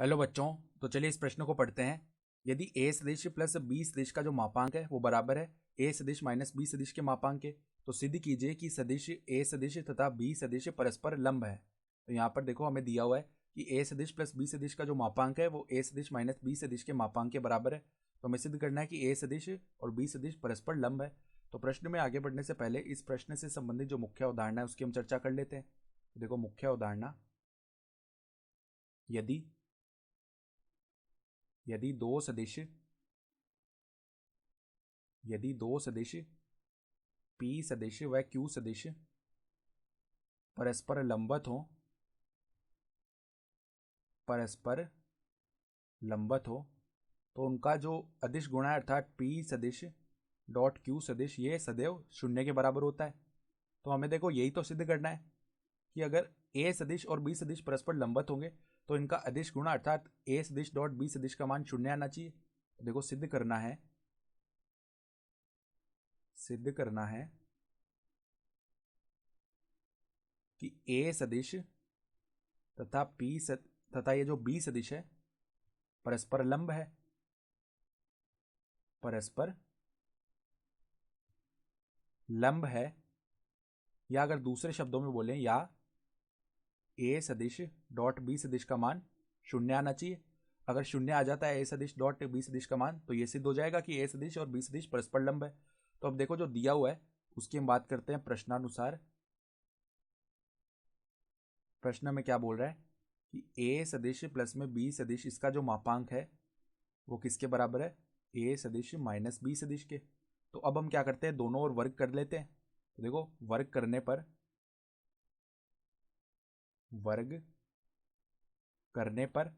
Hello बच्चों। तो चलिए इस प्रश्न को पढ़ते हैं। यदि a सदिश प्लस b सदिश का जो मापांक है वो बराबर है a सदिश माइनस b सदिश के मापांक के, तो सिद्ध कीजिए कि सदिश a सदिश तथा b सदिश परस्पर लंब है। तो यहाँ पर देखो हमें दिया हुआ है कि a सदिश प्लस b सदिश का जो मापांक है वो a सदिश माइनस b सदिश के मापांक के बराबर है। तो हमें सिद्ध करना है कि a सदिश और b सदिश परस्पर लंब है। तो प्रश्न में आगे बढ़ने से पहले इस प्रश्न से संबंधित जो मुख्य अवधारणा है उसकी हम चर्चा कर लेते हैं। तो देखो मुख्य अवधारणा, यदि यदि दो सदिश P सदिश व Q सदिश परस्पर लंबवत हो तो उनका जो अदिश गुणा है अर्थात P सदिश डॉट Q सदिश ये सदैव शून्य के बराबर होता है। तो हमें देखो यही तो सिद्ध करना है कि अगर A सदिश और B सदिश परस्पर लंबवत होंगे तो इनका अदिश गुणा अर्थात A सदिश डॉट B सदिश का मान शून्य आना चाहिए। तो देखो सिद्ध करना है कि A सदिश तथा तथा ये जो B सदिश है परस्पर लंब है, या अगर दूसरे शब्दों में बोलें या A सदिश डॉट B सदिश का मान शून्य आना चाहिए। अगर शून्य आ जाता है A सदिश डॉट B सदिश का मान तो ये सिद्ध हो जाएगा कि A सदिश और B सदिश परस्पर लंब है। तो अब देखो जो दिया हुआ है उसकी हम बात करते हैं प्रश्नानुसार। प्रश्न में क्या बोल रहा है कि A सदिश प्लस में B सदिश इसका जो मापांक है वो किसके बराबर है, A सदिश माइनस B सदिश के। तो अब हम क्या करते हैं, दोनों ओर वर्ग कर लेते हैं। तो देखो वर्ग करने पर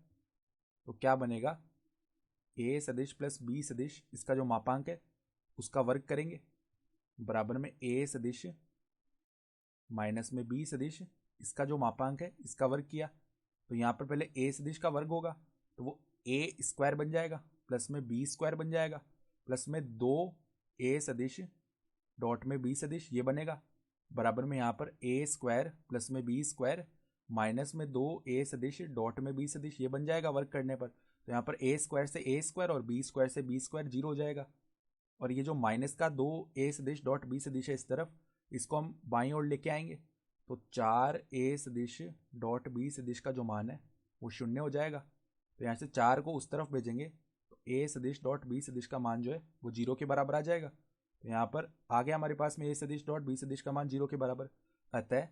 तो क्या बनेगा, A सदिश प्लस B सदिश इसका जो मापांक है उसका वर्ग करेंगे बराबर में A सदिश माइनस में B सदिश इसका जो मापांक है इसका वर्ग किया। तो यहाँ पर पहले A सदिश का वर्ग होगा तो वो A स्क्वायर बन जाएगा प्लस में B स्क्वायर बन जाएगा प्लस में 2A सदिश डॉट में B सदिश ये बनेगा बराबर में यहाँ पर A स्क्वायर प्लस में B स्क्वायर माइनस में 2A सदिश डॉट में B सदिश ये बन जाएगा वर्ग करने पर। तो यहाँ पर A स्क्वायर से A स्क्वायर और B स्क्वायर से B स्क्वायर जीरो हो जाएगा। और ये जो माइनस का 2A सदिश डॉट B सदिश है इस तरफ, इसको हम बाईं ओर लेके आएंगे तो 4A सदिश डॉट B सदिश का जो मान है वो शून्य हो जाएगा। तो यहाँ से 4 को उस तरफ भेजेंगे तो A सदिश डॉट B सदिश का मान जो है वो जीरो के बराबर आ जाएगा। तो यहाँ पर आ गया हमारे पास में A सदिश डॉट B सदिश का मान जीरो के बराबर। अतः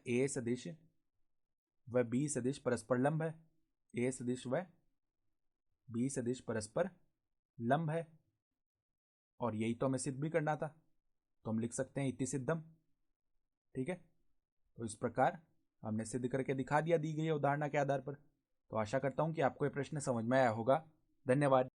A सदिश व B सदिश परस्पर लंब है। A सदिश व B सदिश परस्पर लंब है और यही तो हमें सिद्ध भी करना था। तो हम लिख सकते हैं इति सिद्धम। ठीक है, तो इस प्रकार हमने सिद्ध करके दिखा दिया दी गई उदाहरण के आधार पर। तो आशा करता हूं कि आपको यह प्रश्न समझ में आया होगा। धन्यवाद।